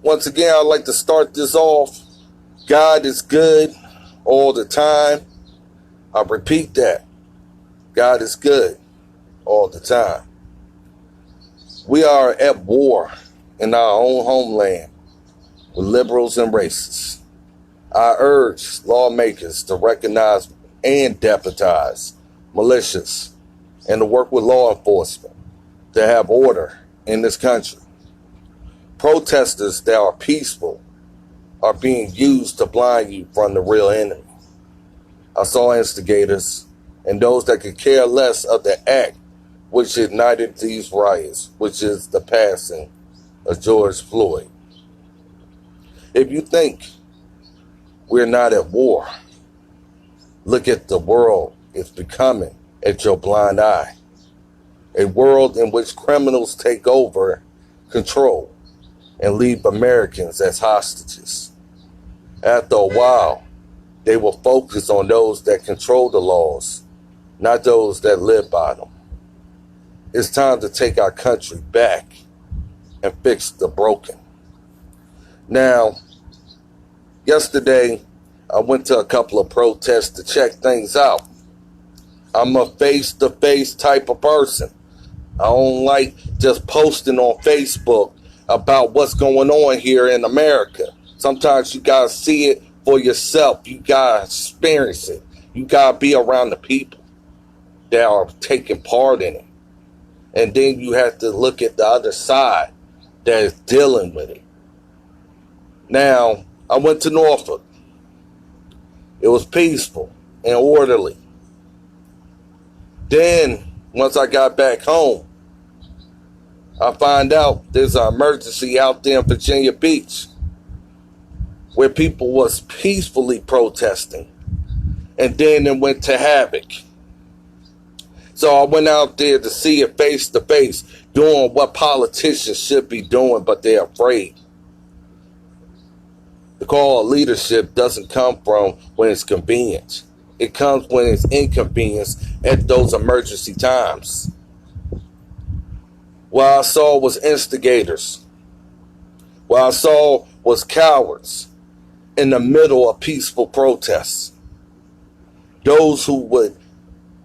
Once again, I'd like to start this off. God is good all the time. I repeat that. God is good all the time. We are at war in our own homeland with liberals and racists. I urge lawmakers to recognize and deputize militias and to work with law enforcement to have order in this country. Protesters that are peaceful are being used to blind you from the real enemy. I saw instigators and those that could care less of the act which ignited these riots, which is the passing of George Floyd. If you think we're not at war, look at the world it's becoming at your blind eye. A world in which criminals take over control and leave Americans as hostages. After a while, they will focus on those that control the laws, not those that live by them. It's time to take our country back and fix the broken. Now, yesterday, I went to a couple of protests to check things out. I'm a face-to-face type of person. I don't like just posting on Facebook about what's going on here in America. Sometimes you gotta see it for yourself. You gotta experience it. You gotta be around the people that are taking part in it. And then you have to look at the other side that is dealing with it. Now, I went to Norfolk. It was peaceful and orderly. Then, once I got back home, I find out there's an emergency out there in Virginia Beach where people was peacefully protesting, and then it went to havoc. So I went out there to see it face to face, doing what politicians should be doing, but they're afraid. The call of leadership doesn't come from when it's convenient. It comes when it's inconvenience at those emergency times. What I saw was instigators. What I saw was cowards in the middle of peaceful protests. Those who would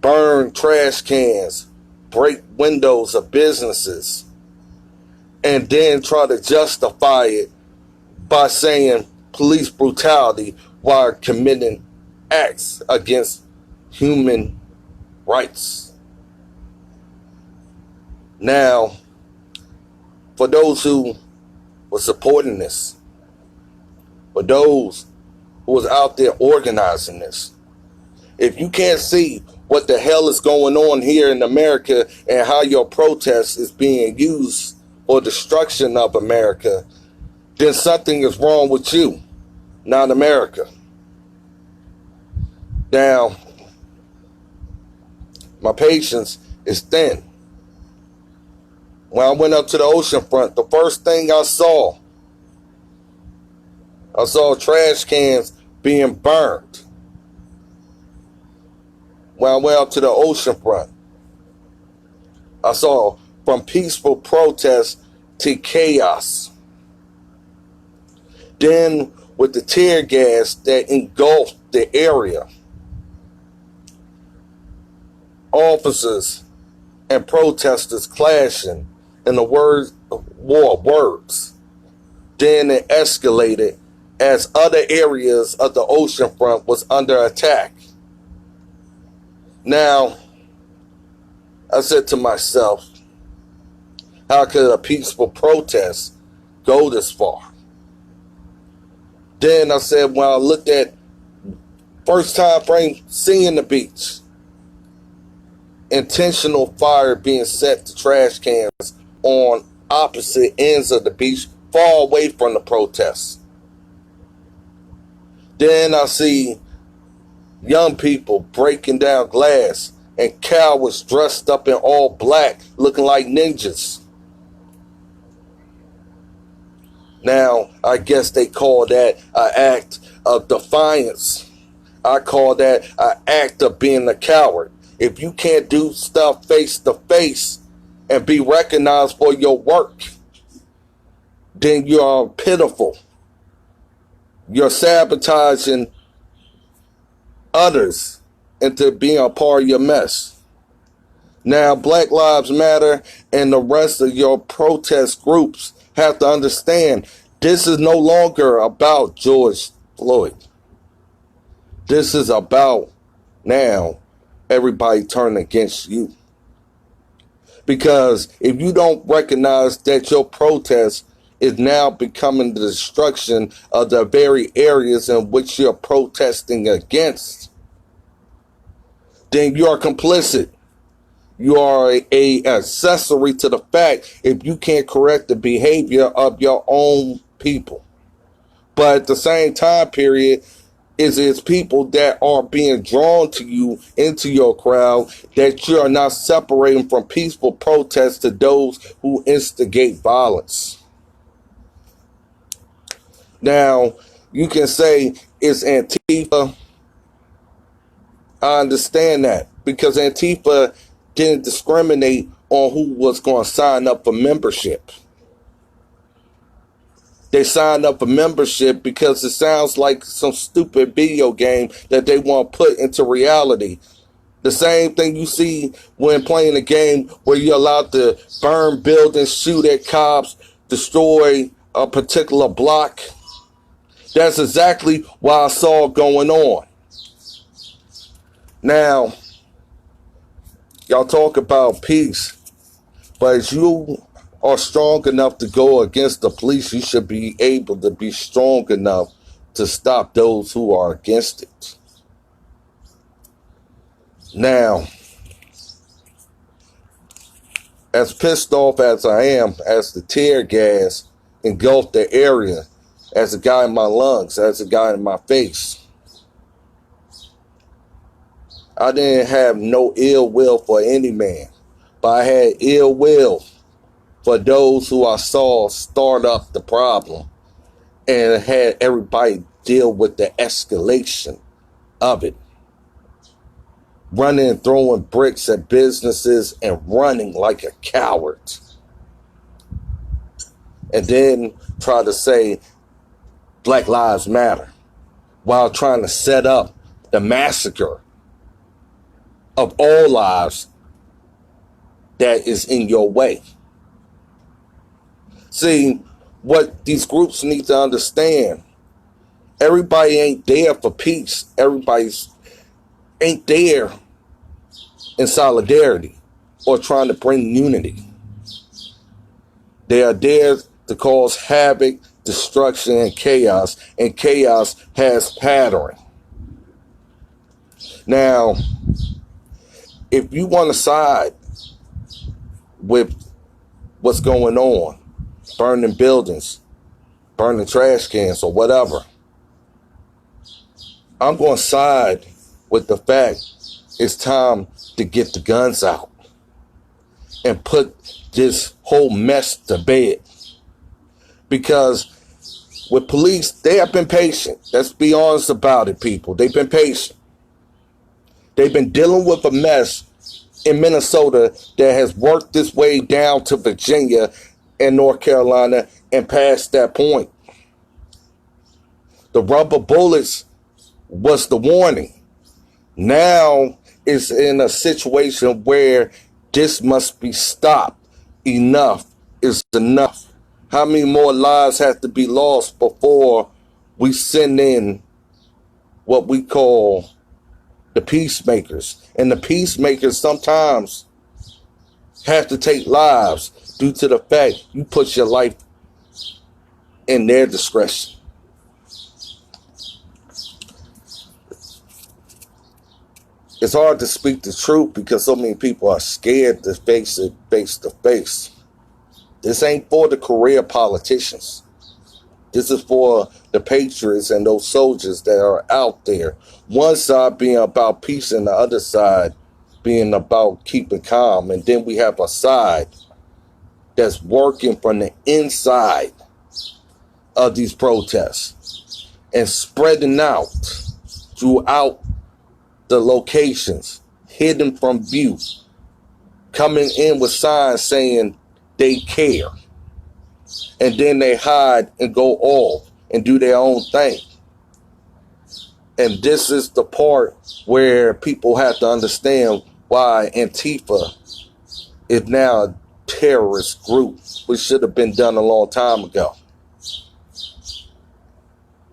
burn trash cans, break windows of businesses, and then try to justify it by saying police brutality while committing acts against human rights. Now, for those who were supporting this, for those who was out there organizing this, if you can't see what the hell is going on here in America and how your protest is being used for destruction of America, then something is wrong with you, not America. Now, my patience is thin. When I went up to the ocean front, the first thing I saw trash cans being burned. When I went up to the ocean front, I saw from peaceful protest to chaos. Then with the tear gas that engulfed the area, officers and protesters clashing in the war words. Then it escalated as other areas of the ocean front was under attack. Now, I said to myself, how could a peaceful protest go this far? Then I said, when I looked at first time frame seeing the beach, intentional fire being set to trash cans on opposite ends of the beach, far away from the protests. Then I see young people breaking down glass and cowards dressed up in all black looking like ninjas. Now, I guess they call that an act of defiance. I call that an act of being a coward. If you can't do stuff face to face and be recognized for your work, then you're pitiful. You're sabotaging others into being a part of your mess. Now, Black Lives Matter and the rest of your protest groups have to understand this is no longer about George Floyd. This is about now everybody turning against you. Because if you don't recognize that your protest is now becoming the destruction of the very areas in which you're protesting against, then you are complicit. You are a accessory to the fact if you can't correct the behavior of your own people. But at the same time period, it's people that are being drawn to you into your crowd that you are not separating from peaceful protests to those who instigate violence. Now, you can say it's Antifa. I understand that because Antifa didn't discriminate on who was going to sign up for membership. They signed up for membership because it sounds like some stupid video game that they want to put into reality. The same thing you see when playing a game where you're allowed to burn buildings, shoot at cops, destroy a particular block. That's exactly what I saw going on. Now, y'all talk about peace, but as you are strong enough to go against the police, you should be able to be strong enough to stop those who are against it. Now, as pissed off as I am, as the tear gas engulfed the area, as a guy in my lungs, as a guy in my face, I didn't have no ill will for any man, but I had ill will for those who I saw start up the problem and had everybody deal with the escalation of it. Running and throwing bricks at businesses and running like a coward. And then try to say Black Lives Matter while trying to set up the massacre of all lives that is in your way. See, what these groups need to understand, everybody ain't there for peace. Everybody's ain't there in solidarity or trying to bring unity. They are there to cause havoc, destruction, and chaos has pattern. Now, if you want to side with what's going on, burning buildings, burning trash cans, or whatever, I'm going to side with the fact it's time to get the guns out and put this whole mess to bed. Because with police, they have been patient. Let's be honest about it, people. They've been patient. They've been dealing with a mess in Minnesota that has worked its way down to Virginia and North Carolina and past that point. The rubber bullets was the warning. Now it's in a situation where this must be stopped. Enough is enough. How many more lives have to be lost before we send in what we call the peacemakers? And the peacemakers sometimes have to take lives due to the fact you put your life in their discretion. It's hard to speak the truth because so many people are scared to face it face to face. This ain't for the career politicians. This is for the patriots and those soldiers that are out there. One side being about peace and the other side being about keeping calm. And then we have a side that's working from the inside of these protests and spreading out throughout the locations, hidden from view, coming in with signs saying they care. and then they hide and go off and do their own thing. And this is the part where people have to understand why Antifa is now a terrorist group, which should have been done a long time ago.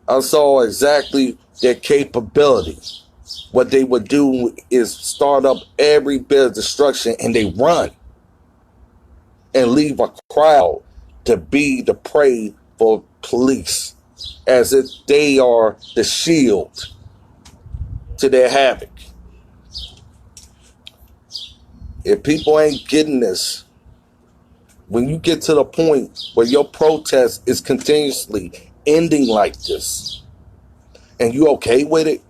I saw exactly their capability. What they would do is start up every bit of destruction, and they run and leave a crowd to be the prey for police, as if they are the shield to their havoc. If people ain't getting this, when you get to the point where your protest is continuously ending like this, and you okay with it,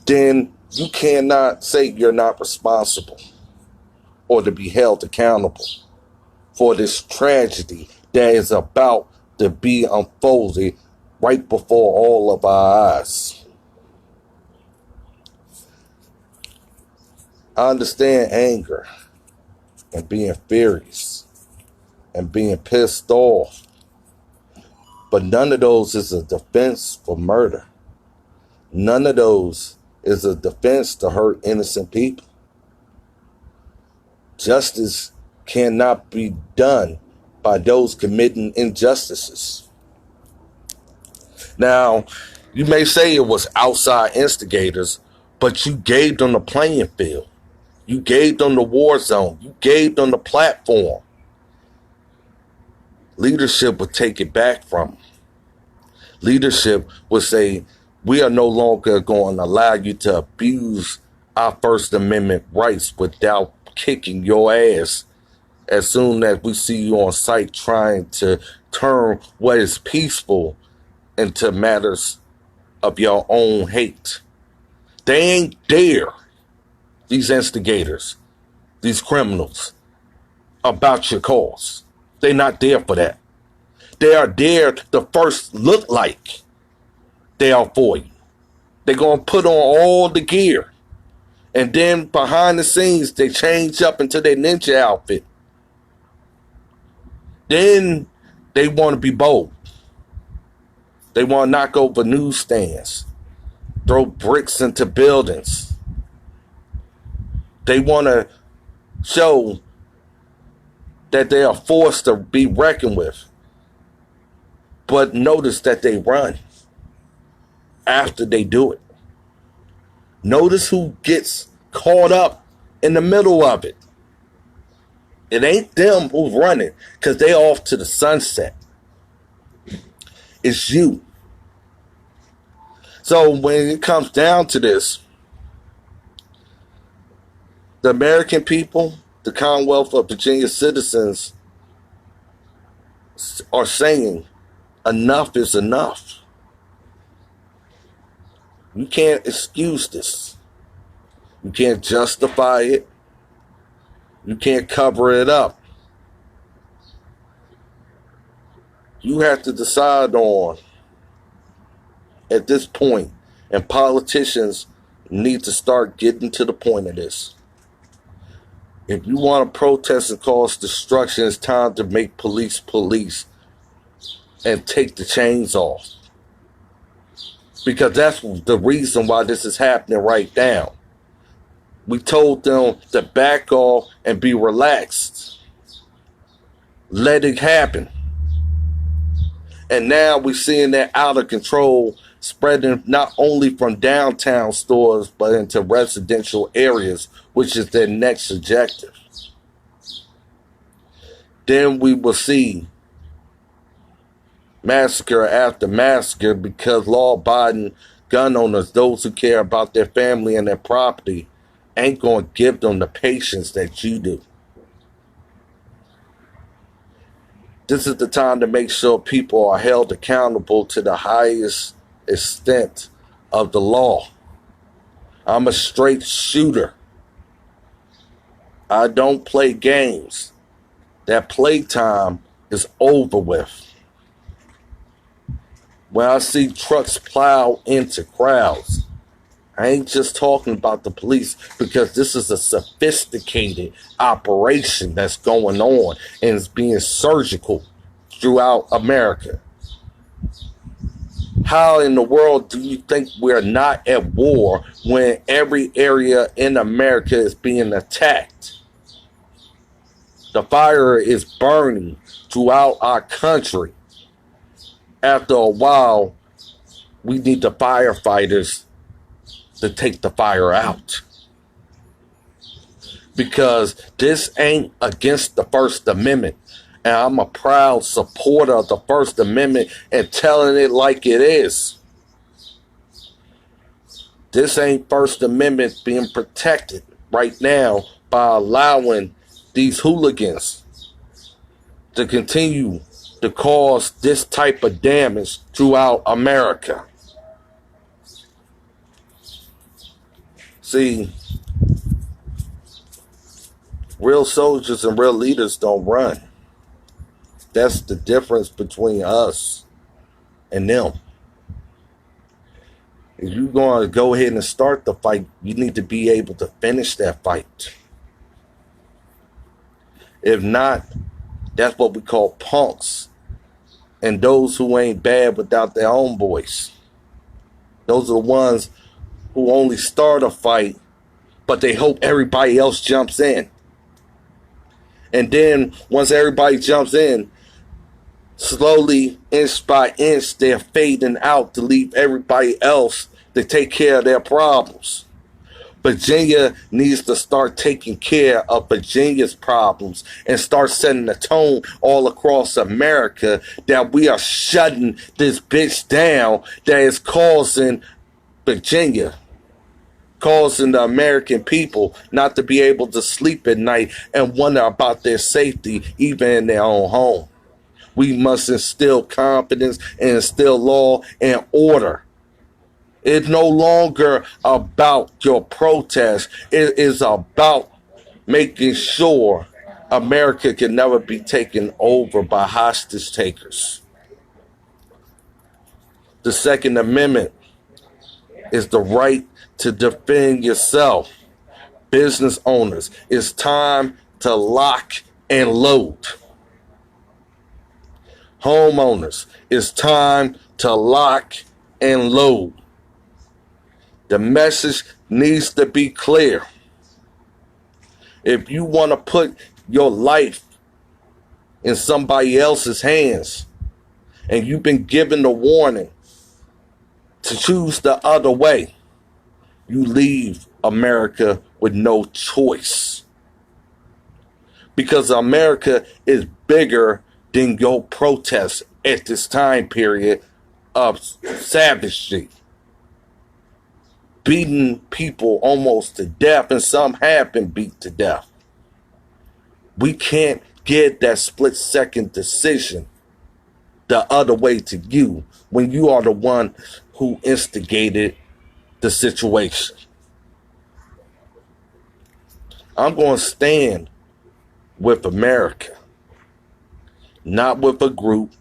then you cannot say you're not responsible or to be held accountable for this tragedy that is about to be unfolded right before all of our eyes. I understand anger and being furious and being pissed off, but none of those is a defense for murder. None of those is a defense to hurt innocent people. Justice cannot be done by those committing injustices. Now, you may say it was outside instigators, but you gave them the playing field. You gave them the war zone. You gave them the platform. Leadership would take it back from them. Leadership would say, we are no longer going to allow you to abuse our First Amendment rights without kicking your ass as soon as we see you on site trying to turn what is peaceful into matters of your own hate. They ain't there, these instigators, these criminals, about your cause. They're not there for that. They are there to first look like they are for you. They're going to put on all the gear. And then behind the scenes, they change up into their ninja outfit. Then they want to be bold. They want to knock over newsstands, throw bricks into buildings. They want to show that they are forced to be reckoned with. But notice that they run after they do it. Notice who gets caught up in the middle of it. It ain't them who's running because they off to the sunset. It's you. So when it comes down to this, the American people, the Commonwealth of Virginia citizens are saying enough is enough. You can't excuse this. You can't justify it. You can't cover it up. You have to decide on, at this point, and politicians need to start getting to the point of this. If you want to protest and cause destruction, it's time to make police police and take the chains off. Because that's the reason why this is happening right now. We told them to back off and be relaxed. Let it happen. And now we're seeing that out of control spreading not only from downtown stores, but into residential areas, which is their next objective. Then we will see massacre after massacre because law-abiding gun owners, those who care about their family and their property, ain't going to give them the patience that you do. This is the time to make sure people are held accountable to the highest extent of the law. I'm a straight shooter. I don't play games. That playtime is over with. When I see trucks plow into crowds, I ain't just talking about the police, because this is a sophisticated operation that's going on and it's being surgical throughout America. How in the world do you think we're not at war when every area in America is being attacked? The fire is burning throughout our country. After a while, we need the firefighters to take the fire out. Because this ain't against the First Amendment. And I'm a proud supporter of the First Amendment and telling it like it is. This ain't First Amendment being protected right now by allowing these hooligans to continue to cause this type of damage throughout America. See, real soldiers and real leaders don't run. That's the difference between us and them. If you're going to go ahead and start the fight, you need to be able to finish that fight. If not, that's what we call punks. And those who ain't bad without their own voice. Those are the ones who only start a fight, but they hope everybody else jumps in. And then once everybody jumps in, slowly, inch by inch, they're fading out to leave everybody else to take care of their problems. Virginia needs to start taking care of Virginia's problems and start setting the tone all across America that we are shutting this bitch down that is causing Virginia, causing the American people not to be able to sleep at night and wonder about their safety even in their own home. We must instill confidence and instill law and order. It's no longer about your protest. It is about making sure America can never be taken over by hostage takers. The Second Amendment is the right to defend yourself. Business owners, it's time to lock and load. Homeowners, it's time to lock and load. The message needs to be clear. If you want to put your life in somebody else's hands and you've been given the warning to choose the other way, you leave America with no choice. Because America is bigger than your protest at this time period of savagery. Beating people almost to death, and some have been beat to death. We can't get that split-second decision the other way to you when you are the one who instigated the situation. I'm going to stand with America, not with a group,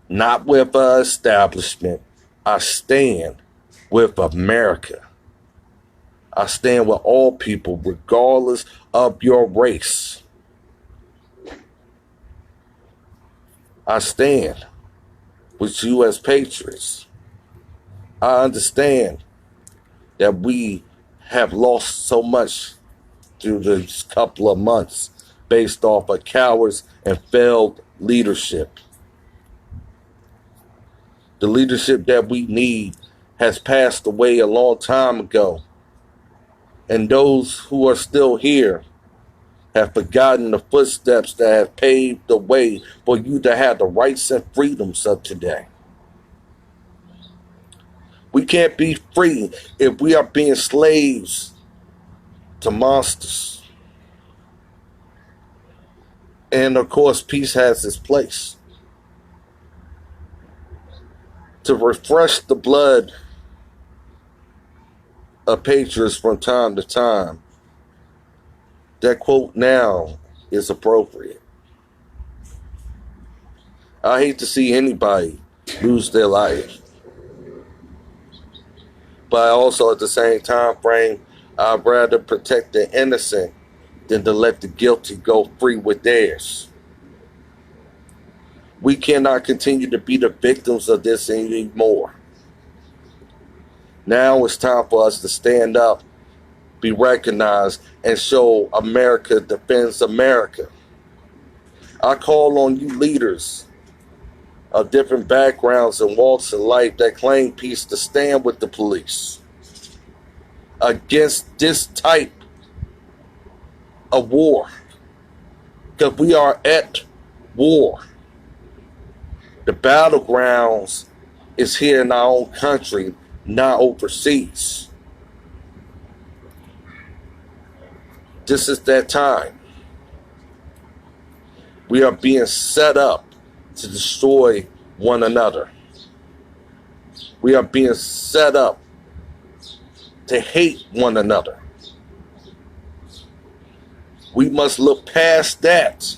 not with an establishment. I stand with America. I stand with all people, regardless of your race. I stand with you as patriots. I understand that we have lost so much through this couple of months based off of cowards and failed leadership. The leadership that we need has passed away a long time ago. And those who are still here have forgotten the footsteps that have paved the way for you to have the rights and freedoms of today. We can't be free if we are being slaves to monsters. And of course, peace has its place. To refresh the blood of patriots from time to time, that quote now is appropriate. I hate to see anybody lose their life, But also at the same time frame, I'd rather protect the innocent than to let the guilty go free with theirs. We cannot continue to be the victims of this anymore. Now it's time for us to stand up, be recognized, and show America defends America. I call on you leaders of different backgrounds and walks of life that claim peace to stand with the police against this type of war. Because we are at war. The battlegrounds is here in our own country, not overseas. This is that time. We are being set up to destroy one another. We are being set up to hate one another. We must look past that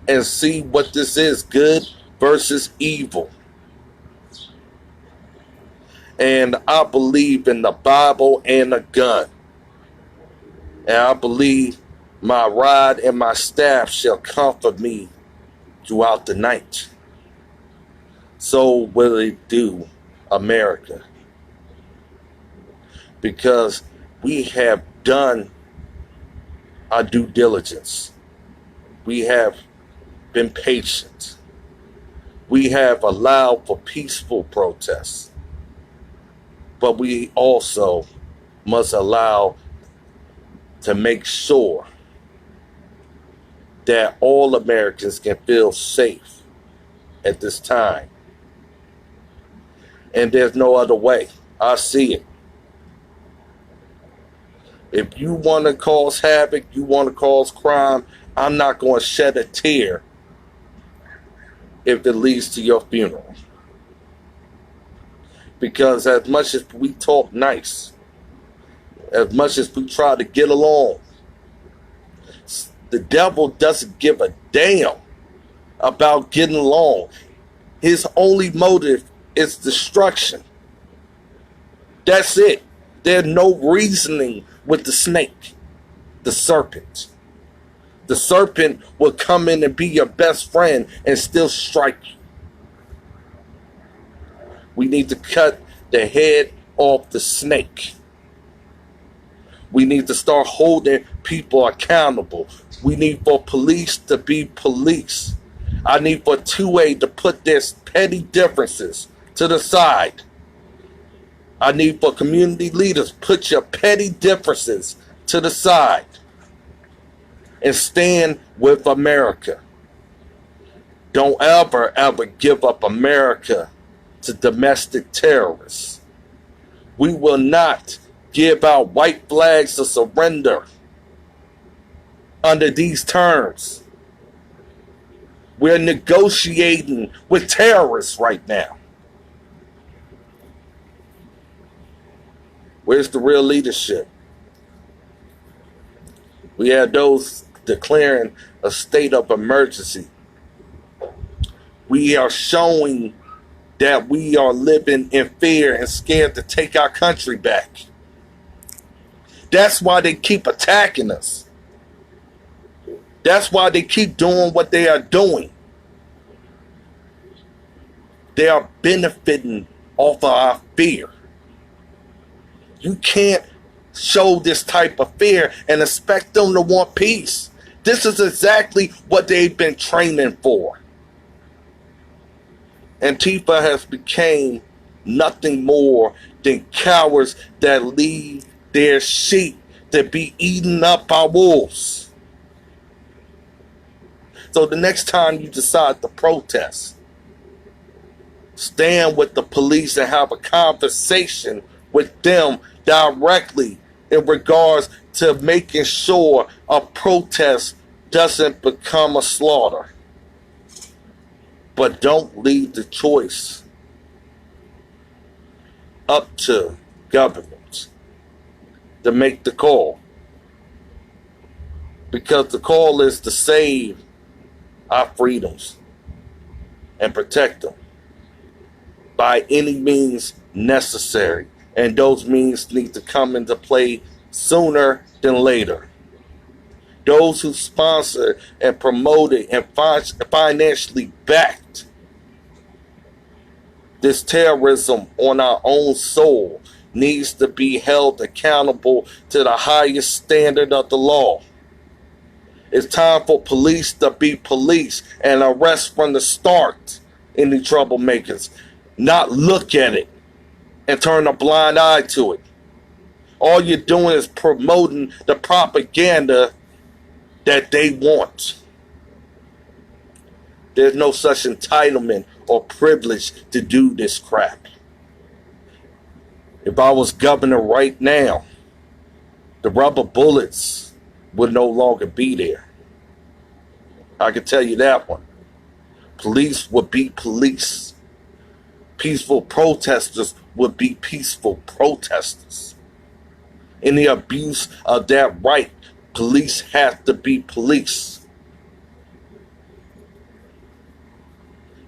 and see what this is, good versus evil. And I believe in the Bible and a gun. And I believe my rod and my staff shall comfort me throughout the night. So will it do, America. Because we have done our due diligence. We have been patient. We have allowed for peaceful protests. But we also must allow to make sure that all Americans can feel safe at this time. And there's no other way. I see it. If you want to cause havoc, you want to cause crime, I'm not going to shed a tear if it leads to your funeral. Because as much as we talk nice, as much as we try to get along, the devil doesn't give a damn about getting along. His only motive is destruction. That's it. There's no reasoning with the snake, the serpent. The serpent will come in and be your best friend and still strike you. We need to cut the head off the snake. We need to start holding people accountable. We need for police to be police. I need for 2A to put their petty differences to the side. I need for community leaders, put your petty differences to the side and stand with America. Don't ever, ever give up America to domestic terrorists. We will not give out white flags to surrender under these terms. We're negotiating with terrorists right now. Where's the real leadership? We have those declaring a state of emergency. We are showing that we are living in fear and scared to take our country back. That's why they keep attacking us. That's why they keep doing what they are doing. They are benefiting off of our fear. You can't show this type of fear and expect them to want peace. This is exactly what they've been training for. Antifa has become nothing more than cowards that leave their sheep to be eaten up by wolves. So the next time you decide to protest, stand with the police and have a conversation with them directly in regards to making sure a protest doesn't become a slaughter. But don't leave the choice up to government to make the call. Because the call is to save our freedoms and protect them by any means necessary And those means need to come into play sooner than later. Those who sponsor and promoted and financially backed this terrorism on our own soil needs to be held accountable to the highest standard of the law. It's time for police to be police and arrest from the start any troublemakers, not look at it and turn a blind eye to it. All you're doing is promoting the propaganda that they want. There's no such entitlement or privilege to do this crap. If I was governor right now, the rubber bullets would no longer be there. I can tell you that one. Police would be police. Peaceful protesters would be peaceful protesters. Any abuse of that right, police have to be police.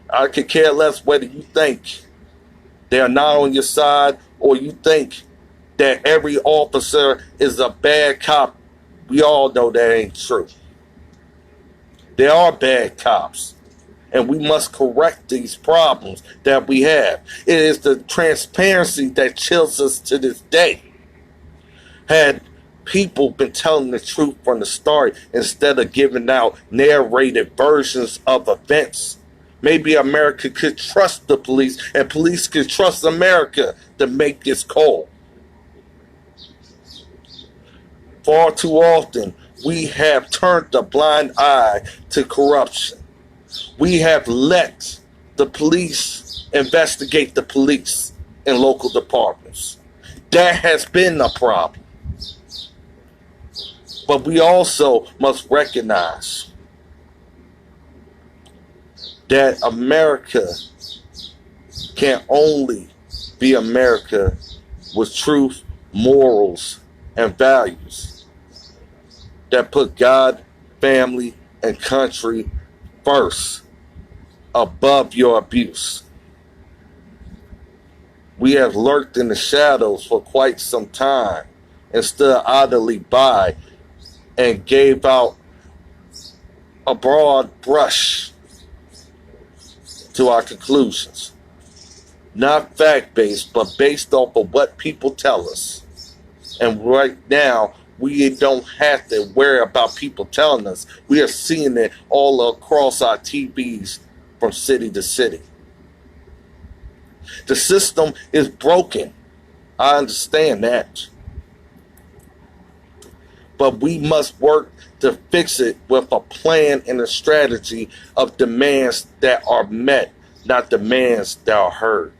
I could care less whether you think they're not on your side or you think that every officer is a bad cop. We all know that ain't true. There are bad cops, and we must correct these problems that we have. It is the transparency that chills us to this day. Had people been telling the truth from the start instead of giving out narrated versions of events, maybe America could trust the police and police could trust America to make this call. Far too often, we have turned a blind eye to corruption. We have let the police investigate the police in local departments. That has been a problem. But we also must recognize that America can only be America with truth, morals, and values that put God, family, and country first above your abuse. We have lurked in the shadows for quite some time and stood idly by and gave out a broad brush to our conclusions. Not fact-based, but based off of what people tell us. And right now, we don't have to worry about people telling us. We are seeing it all across our TVs from city to city. The system is broken. I understand that. But we must work to fix it with a plan and a strategy of demands that are met, not demands that are heard.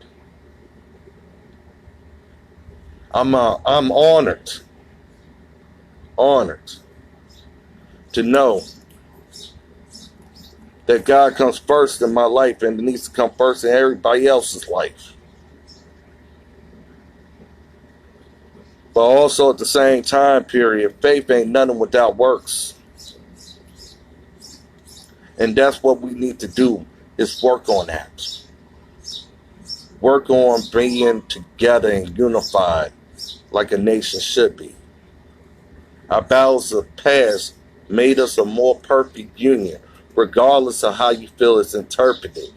I'm honored to know that God comes first in my life and it needs to come first in everybody else's life. But also at the same time period, faith ain't nothing without works. And that's what we need to do, is work on that. Work on being together and unified like a nation should be. Our battles of the past made us a more perfect union, regardless of how you feel it's interpreted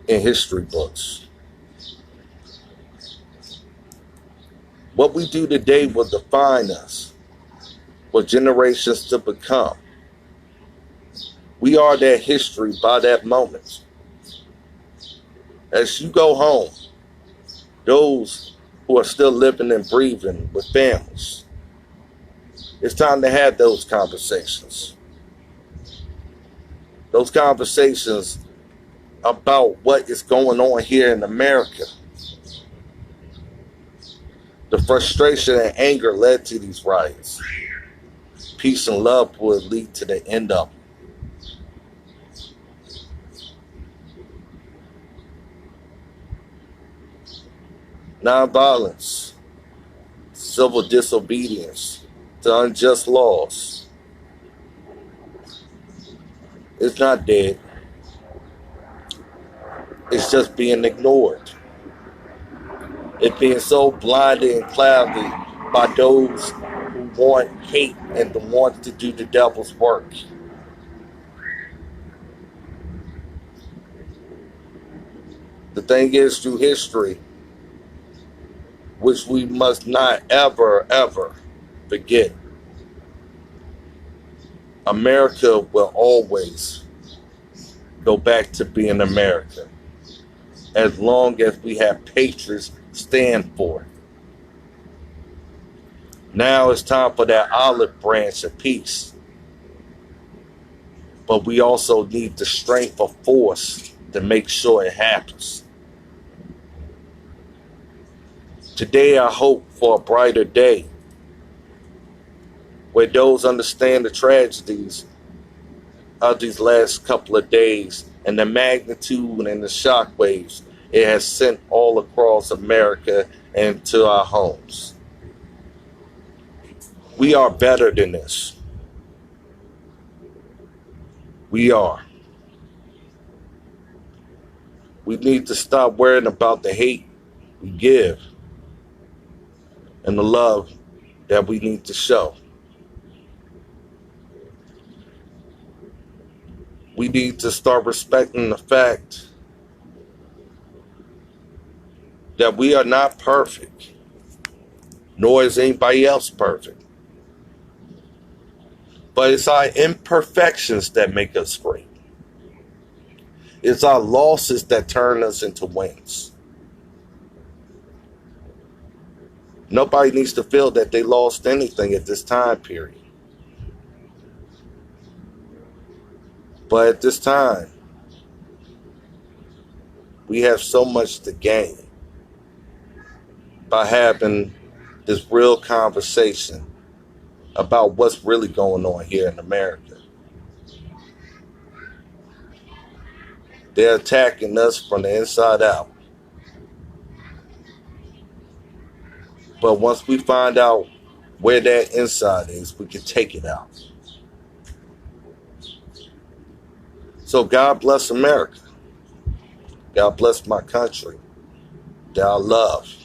in history books. What we do today will define us for generations to become. We are that history by that moment. As you go home, those who are still living and breathing with families, it's time to have those conversations. Those conversations about what is going on here in America. The frustration and anger led to these riots. Peace and love will lead to the end of them. Nonviolence, civil disobedience to unjust laws. It's not dead. It's just being ignored. It being so blinded and clouded by those who want hate and the want to do the devil's work. The thing is, through history, which we must not ever, ever forget, America will always go back to being America, as long as we have patriots stand for it. Now it's time for that olive branch of peace. But we also need the strength of force to make sure it happens. Today I hope for a brighter day, where those understand the tragedies of these last couple of days and the magnitude and the shockwaves it has sent all across America and to our homes. We are better than this. We are. We need to stop worrying about the hate we give and the love that we need to show. We need to start respecting the fact that we are not perfect, nor is anybody else perfect. But it's our imperfections that make us great. It's our losses that turn us into wins. Nobody needs to feel that they lost anything at this time period. But at this time, we have so much to gain by having this real conversation about what's really going on here in America. They're attacking us from the inside out. But once we find out where that inside is, we can take it out. So God bless America. God bless my country that I love.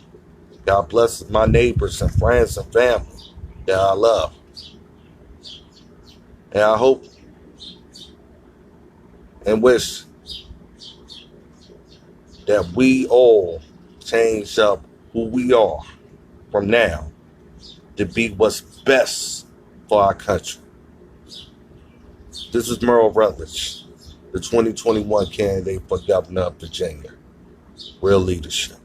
God bless my neighbors and friends and family that I love. And I hope and wish that we all change up who we are from now to be what's best for our country. This is Merle Rutledge, the 2021 candidate for governor of Virginia. Real leadership.